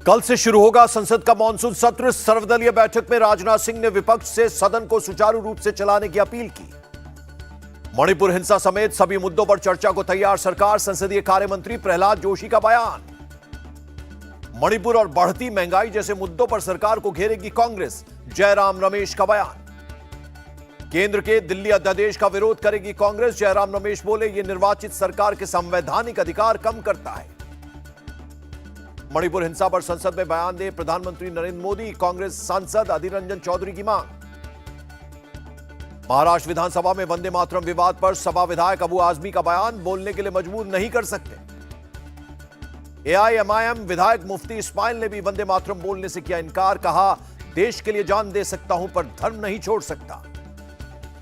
कल से शुरू होगा संसद का मॉनसून सत्र। सर्वदलीय बैठक में राजनाथ सिंह ने विपक्ष से सदन को सुचारू रूप से चलाने की अपील की। मणिपुर हिंसा समेत सभी मुद्दों पर चर्चा को तैयार सरकार। संसदीय कार्य मंत्री प्रहलाद जोशी का बयान। मणिपुर और बढ़ती महंगाई जैसे मुद्दों पर सरकार को घेरेगी कांग्रेस। जयराम रमेश का बयान। केंद्र के दिल्ली अध्यादेश का विरोध करेगी कांग्रेस। जयराम रमेश बोले, यह निर्वाचित सरकार के संवैधानिक अधिकार कम करता है। मणिपुर हिंसा पर संसद में बयान दे प्रधानमंत्री नरेंद्र मोदी। कांग्रेस सांसद अधीर रंजन चौधरी की मांग। महाराष्ट्र विधानसभा में वंदे मातरम विवाद पर सपा विधायक अबू आजमी का बयान। बोलने के लिए मजबूर नहीं कर सकते। एआईएमआईएम विधायक मुफ्ती इस्माइल ने भी वंदे मातरम बोलने से किया इनकार। कहा, देश के लिए जान दे सकता हूं पर धर्म नहीं छोड़ सकता।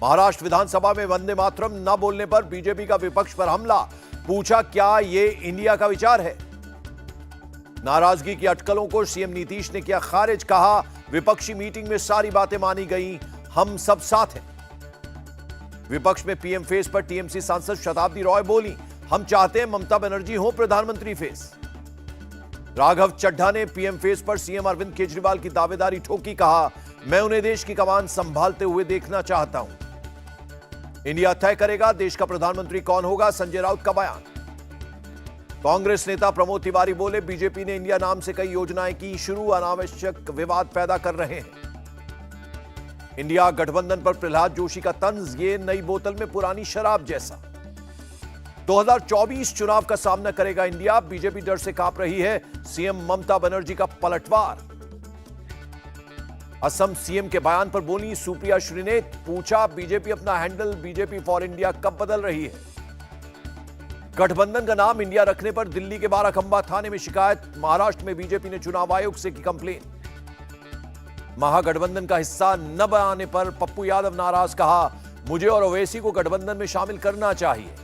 महाराष्ट्र विधानसभा में वंदे मातरम न बोलने पर बीजेपी का विपक्ष पर हमला। पूछा, क्या यह इंडिया का विचार है? नाराजगी की अटकलों को सीएम नीतीश ने किया खारिज। कहा, विपक्षी मीटिंग में सारी बातें मानी गई, हम सब साथ हैं। विपक्ष में पीएम फेस पर टीएमसी सांसद शताब्दी रॉय बोली, हम चाहते हैं ममता बनर्जी हो प्रधानमंत्री फेस। राघव चड्ढा ने पीएम फेस पर सीएम अरविंद केजरीवाल की दावेदारी ठोकी। कहा, मैं उन्हें देश की कमान संभालते हुए देखना चाहता हूं। इंडिया तय करेगा देश का प्रधानमंत्री कौन होगा। संजय राउत का बयान। कांग्रेस नेता प्रमोद तिवारी बोले, बीजेपी ने इंडिया नाम से कई योजनाएं की शुरू, अनावश्यक विवाद पैदा कर रहे हैं। इंडिया गठबंधन पर प्रहलाद जोशी का तंज, ये नई बोतल में पुरानी शराब जैसा। 2024 चुनाव का सामना करेगा इंडिया। बीजेपी डर से कांप रही है। सीएम ममता बनर्जी का पलटवार। असम सीएम के बयान पर बोली सुप्रिया श्रीनेत। पूछा, बीजेपी अपना हैंडल बीजेपी फॉर इंडिया कब बदल रही है? गठबंधन का नाम इंडिया रखने पर दिल्ली के बाराखंबा थाने में शिकायत। महाराष्ट्र में बीजेपी ने चुनाव आयोग से की कंप्लेन। महागठबंधन का हिस्सा न बनाने पर पप्पू यादव नाराज। कहा, मुझे और ओवैसी को गठबंधन में शामिल करना चाहिए।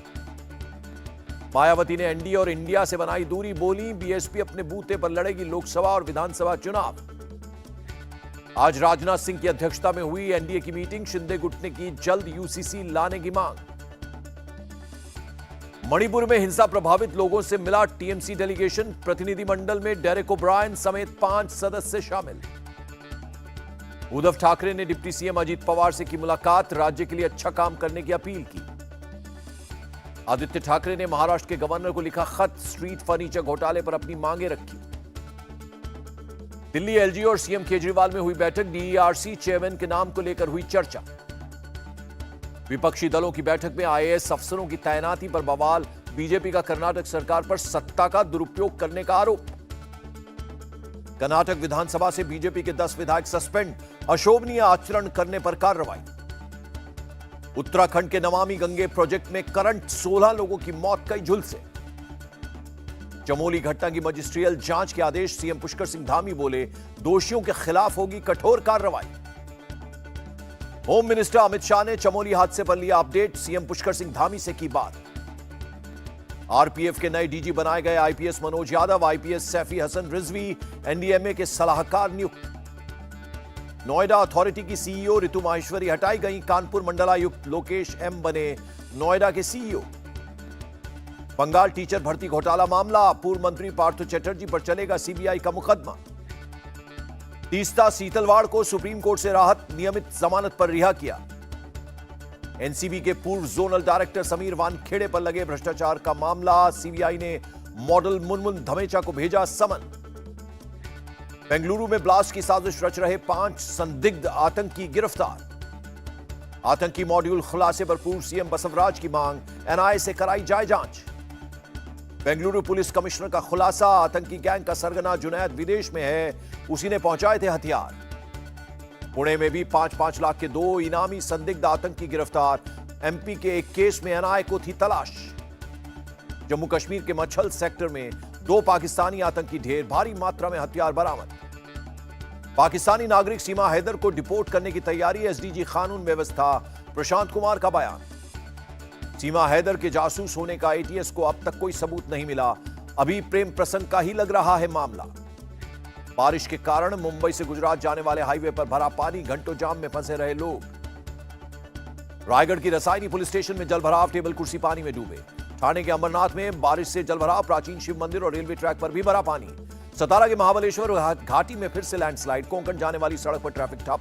मायावती ने एनडीए और इंडिया से बनाई दूरी। बोली, बीएसपी अपने बूते पर लड़ेगी लोकसभा और विधानसभा चुनाव। आज राजनाथ सिंह की अध्यक्षता में हुई एनडीए की मीटिंग। शिंदे गुट ने की जल्द यूसीसी लाने की मांग। मणिपुर में हिंसा प्रभावित लोगों से मिला टीएमसी डेलीगेशन। प्रतिनिधिमंडल में डेरेक ओब्रायन समेत 5 सदस्य शामिल। उद्धव ठाकरे ने डिप्टी सीएम अजीत पवार से की मुलाकात। राज्य के लिए अच्छा काम करने की अपील की। आदित्य ठाकरे ने महाराष्ट्र के गवर्नर को लिखा खत। स्ट्रीट फर्नीचर घोटाले पर अपनी मांगे रखी। दिल्ली एलजी और सीएम केजरीवाल में हुई बैठक। डीईआरसी चेयरमैन के नाम को लेकर हुई चर्चा। विपक्षी दलों की बैठक में आईएएस अफसरों की तैनाती पर बवाल। बीजेपी का कर्नाटक सरकार पर सत्ता का दुरुपयोग करने का आरोप। कर्नाटक विधानसभा से बीजेपी के 10 विधायक सस्पेंड। अशोभनीय आचरण करने पर कार्रवाई। उत्तराखंड के नमामि गंगे प्रोजेक्ट में करंट, 16 लोगों की मौत कई झुलसे। चमोली घटना की मजिस्ट्रियल जांच के आदेश। सीएम पुष्कर सिंह धामी बोले, दोषियों के खिलाफ होगी कठोर कार्रवाई। होम मिनिस्टर अमित शाह ने चमोली हादसे पर लिया अपडेट। सीएम पुष्कर सिंह धामी से की बात। आरपीएफ के नए डीजी बनाए गए IPS Manoj Yadav. IPS Saifi Hasan Rizvi NDMA के सलाहकार नियुक्त। नोएडा अथॉरिटी की सीईओ ऋतु माहेश्वरी हटाई गई। कानपुर मंडलायुक्त लोकेश एम बने नोएडा के सीईओ। बंगाल टीचर भर्ती घोटाला मामला। पूर्व मंत्री पार्थ चटर्जी पर चलेगा सीबीआई का मुकदमा। तीस्ता सीतलवाड़ को सुप्रीम कोर्ट से राहत, नियमित जमानत पर रिहा किया। एनसीबी के पूर्व जोनल डायरेक्टर समीर वानखेड़े पर लगे भ्रष्टाचार का मामला। सीबीआई ने मॉडल मुनमुन धमेचा को भेजा समन। बेंगलुरु में ब्लास्ट की साजिश रच रहे 5 संदिग्ध आतंकी गिरफ्तार। आतंकी मॉड्यूल खुलासे पर पूर्व सीएम बसवराज की मांग। एनआईए से कराई जाए जांच। बेंगलुरु पुलिस कमिश्नर का खुलासा, आतंकी गैंग का सरगना जुनैद विदेश में है, उसी ने पहुंचाए थे हथियार। पुणे में भी 5-5 लाख के 2 इनामी संदिग्ध आतंकी गिरफ्तार। एमपी के एक केस में एनआईए को थी तलाश। जम्मू कश्मीर के मच्छल सेक्टर में 2 पाकिस्तानी आतंकी ढेर, भारी मात्रा में हथियार बरामद। पाकिस्तानी नागरिक सीमा हैदर को डिपोर्ट करने की तैयारी। एसडीजी कानून व्यवस्था प्रशांत कुमार का बयान। सीमा हैदर के जासूस होने का एटीएस को अब तक कोई सबूत नहीं मिला। अभी प्रेम प्रसंग का ही लग रहा है मामला। बारिश के कारण मुंबई से गुजरात जाने वाले हाईवे पर भरा पानी, घंटों जाम में फंसे रहे लोग। रायगढ़ की रसायनी पुलिस स्टेशन में जलभराव, टेबल कुर्सी पानी में डूबे। ठाणे के अंबरनाथ में बारिश से जलभराव, प्राचीन शिव मंदिर और रेलवे ट्रैक पर भी भरा पानी। सतारा के महाबलेश्वर घाटी में फिर से लैंडस्लाइड, कोंकण जाने वाली सड़क पर ट्रैफिक ठप।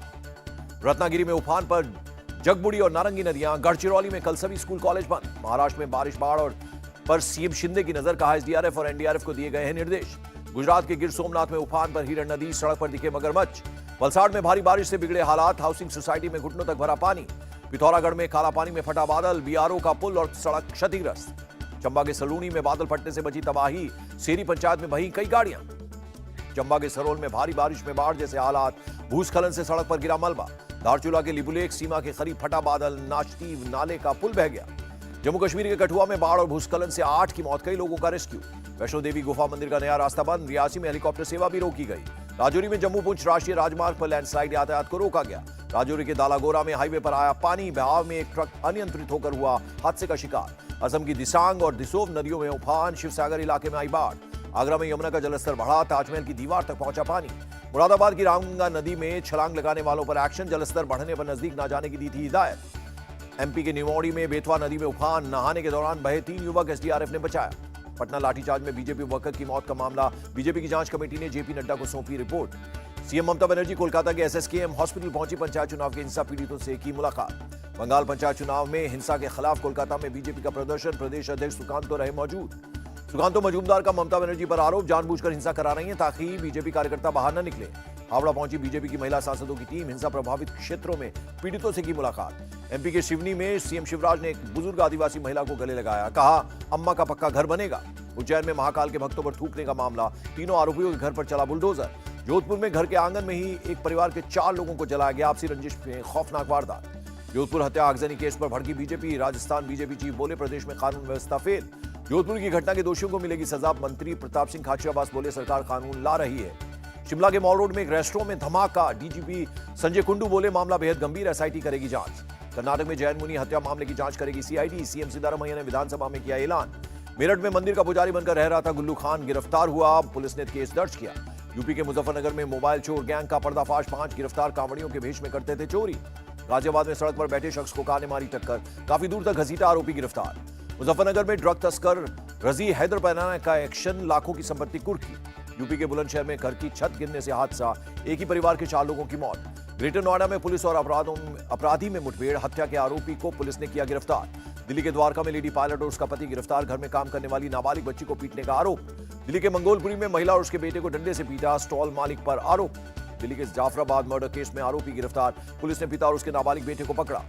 रत्नागिरी में उफान पर जगबुड़ी और नारंगी नदियां, गढ़चिरौली में कल सभी स्कूल कॉलेज बंद। महाराष्ट्र में बारिश बाढ़ और पर सीएम शिंदे की नजर, कहा एसडीआरएफ और एनडीआरएफ को दिए गए हैं निर्देश। गुजरात के गिर सोमनाथ में उफान पर हिरण नदी, सड़क पर दिखे मगरमच्छ। वलसाड़ में भारी बारिश से बिगड़े हालात, हाउसिंग सोसाइटी में घुटनों तक भरा पानी। पिथौरागढ़ में काला पानी में फटा बादल, बीआरओ का पुल और सड़क क्षतिग्रस्त। चंबा के सलूनी में बादल फटने से बची तबाही, सेरी पंचायत में बही कई गाड़ियां। चंबा के सरोल में भारी बारिश में बाढ़ जैसे हालात, भूस्खलन से सड़क पर गिरा मलबा। धारचूला के लिबुलेख सीमा के करीब फटा बादल, नाचती नाले का पुल बह गया। जम्मू कश्मीर के कठुआ में बाढ़ और भूस्खलन से 8 की मौत, कई लोगों का रेस्क्यू। वैष्णो देवी गुफा मंदिर का नया रास्ता बंद, रियासी में हेलीकॉप्टर सेवा भी रोकी गई। राजौरी में जम्मू पुंछ राष्ट्रीय राजमार्ग पर लैंडस्लाइड, यातायात को रोका गया। राजौरी के दालागोरा में हाईवे पर आया पानी, बहाव में एक ट्रक अनियंत्रित होकर हुआ हादसे का शिकार। असम की दिसांग और दिसोम नदियों में उफान, शिवसागर इलाके में आई बाढ़। आगरा में यमुना का जलस्तर बढ़ा, ताजमहल की दीवार तक पहुंचा पानी। मुरादाबाद की रामगंगा नदी में छलांग लगाने वालों पर एक्शन, जलस्तर बढ़ने पर नजदीक न जाने की दी थी हिदायत। एमपी के निमोड़ी में बेतवा नदी में उफान, नहाने के दौरान बहे 3 युवक, एसडीआरएफ ने बचाया। पटना लाठीचार्ज में बीजेपी वर्कर की मौत का मामला, बीजेपी की जांच कमेटी ने जेपी नड्डा को सौंपी रिपोर्ट। सीएम ममता बनर्जी कोलकाता के एसएसकेएम हॉस्पिटल पहुंची, पंचायत चुनाव के हिंसा पीड़ितों से की मुलाकात। बंगाल पंचायत चुनाव में हिंसा के खिलाफ कोलकाता में बीजेपी का प्रदर्शन, प्रदेश अध्यक्ष सुकांतो रहे मौजूद। सुकांतो मजूमदार का ममता बनर्जी पर आरोप, जानबूझकर हिंसा करा रही है ताकि बीजेपी कार्यकर्ता बाहर न निकले। हावड़ा पहुंची बीजेपी की महिला सांसदों की टीम, हिंसा प्रभावित क्षेत्रों में पीड़ितों से की मुलाकात। एमपी के सिवनी में सीएम शिवराज ने एक बुजुर्ग आदिवासी महिला को गले लगाया, कहा अम्मा का पक्का घर बनेगा। उज्जैन में महाकाल के भक्तों पर थूकने का मामला, तीनों आरोपियों के घर पर चला बुलडोजर। जोधपुर में घर के आंगन में ही एक परिवार के 4 लोगों को जलाया गया, आपसी रंजिश में खौफनाक वारदात। जोधपुर हत्या आगजनी केस पर भड़की बीजेपी, राजस्थान बीजेपी चीफ बोले प्रदेश में कानून व्यवस्था फेल। जोधपुर की घटना के दोषियों को मिलेगी सजा, मंत्री प्रताप सिंह खाचरियावास बोले सरकार कानून ला रही है। शिमला के मॉल रोड में एक रेस्टोरेंट में धमाका, डीजीपी संजय कुंडू बोले मामला बेहद गंभीर, एसआईटी करेगी जांच। कर्नाटक में जैन मुनि हत्या मामले की जांच करेगी सीआईडी, सीएम सिद्धारमैया ने विधानसभा में किया ऐलान। मेरठ में मंदिर का पुजारी बनकर रह रहा था गुल्लू खान, गिरफ्तार हुआ, पुलिस ने केस दर्ज किया। यूपी के मुजफ्फरनगर में मोबाइल चोर गैंग का पर्दाफाश, 5 गिरफ्तार, कांवड़ियों के भेष में करते थे चोरी। गाजियाबाद में सड़क पर बैठे शख्स को कार ने मारी टक्कर, काफी दूर तक घसीटा, आरोपी गिरफ्तार। मुजफ्फरनगर में ड्रग तस्कर रजी हैदर पैनाना का एक्शन, लाखों की संपत्ति कुर्की। यूपी के बुलंदशहर में घर की छत गिरने से हादसा, एक ही परिवार के 4 लोगों की मौत। ग्रेटर नोएडा में पुलिस और अपराधी में मुठभेड़, हत्या के आरोपी को पुलिस ने किया गिरफ्तार। दिल्ली के द्वारका में लेडी पायलट और उसका पति गिरफ्तार, घर में काम करने वाली नाबालिग बच्ची को पीटने का आरोप। दिल्ली के मंगोलपुरी में महिला और उसके बेटे को डंडे से पीटा, स्टॉल मालिक पर आरोप। दिल्ली के जाफराबाद मर्डर केस में आरोपी गिरफ्तार, पुलिस ने पिता और उसके नाबालिग बेटे को पकड़ा।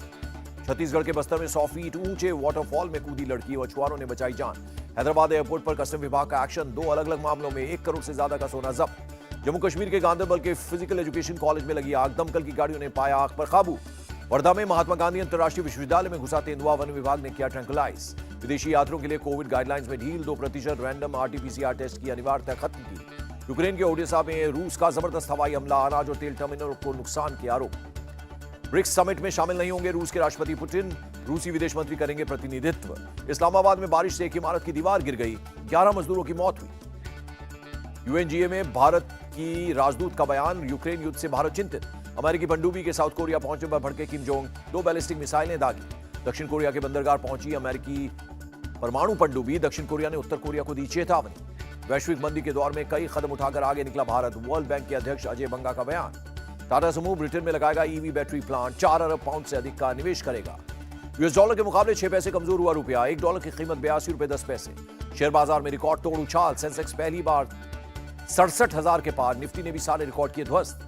छत्तीसगढ़ के बस्तर में 100 फीट ऊंचे वाटरफॉल में कूदी लड़की, मछुआरों ने बचाई जान। हैदराबाद एयरपोर्ट पर कस्टम विभाग का एक्शन, 2 अलग-अलग मामलों में 1 करोड़ से ज्यादा का सोना जब्त। जम्मू कश्मीर के गांधरबल के फिजिकल एजुकेशन कॉलेज में लगी आग, दमकल की गाड़ियों ने पाया आग पर काबू। वर्धा में महात्मा गांधी अंतर्राष्ट्रीय विश्वविद्यालय में घुसा तेंदुआ, वन विभाग ने किया ट्रैंकुलाइज। विदेशी यात्रियों के लिए कोविड गाइडलाइंस में ढील, 2% रैंडम आरटीपीसीआर टेस्ट की अनिवार्यता खत्म की। यूक्रेन के ओडेसा में रूस का जबरदस्त हवाई हमला, अनाज और तेल टर्मिनल को नुकसान के आरोप। ब्रिक्स समिट में शामिल नहीं होंगे रूस के राष्ट्रपति पुतिन, रूसी विदेश मंत्री करेंगे प्रतिनिधित्व। इस्लामाबाद में बारिश से एक इमारत की दीवार गिर गई, 11 मजदूरों की मौत हुई। यूएनजीए में भारत की राजदूत का बयान, यूक्रेन युद्ध से भारत चिंतित। अमेरिकी पनडुब्बी के साउथ कोरिया पहुंचने पर भड़के किम जोंग, 2 बैलिस्टिक मिसाइलें दागी। दक्षिण कोरिया के बंदरगाह पहुंची अमेरिकी परमाणु पनडुब्बी, दक्षिण कोरिया ने उत्तर कोरिया को दी चेतावनी। वैश्विक मंदी के दौर में कई कदम उठाकर आगे निकला भारत, वर्ल्ड बैंक के अध्यक्ष अजय बंगा का बयान। टाटा समूह ब्रिटेन में लगाएगा ईवी बैटरी प्लांट, 4 अरब पाउंड से अधिक का निवेश करेगा। यूएस डॉलर के मुकाबले 6 पैसे कमजोर हुआ रुपया, $1 की कीमत 82 रुपए 10 पैसे। शेयर बाजार में रिकॉर्ड तोड़ उछाल, सेंसेक्स पहली बार 67,000 के पार, निफ्टी ने भी सारे रिकॉर्ड किए ध्वस्त।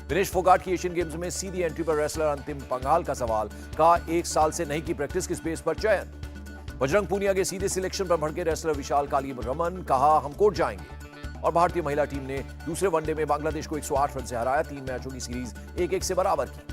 विनेश फोगाट की एशियन गेम्स में सीधी एंट्री पर रेसलर अंतिम पंघाल का सवाल, कहा 1 साल से नहीं की प्रैक्टिस, किस बेस पर चयन। बजरंग पूनिया के सीधे सिलेक्शन पर भड़के रेसलर विशाल काली रमन, कहा हम कोर्ट जाएंगे। और भारतीय महिला टीम ने दूसरे वनडे में बांग्लादेश को 108 रन से हराया, 3 मैचों की सीरीज 1-1 से बराबर की।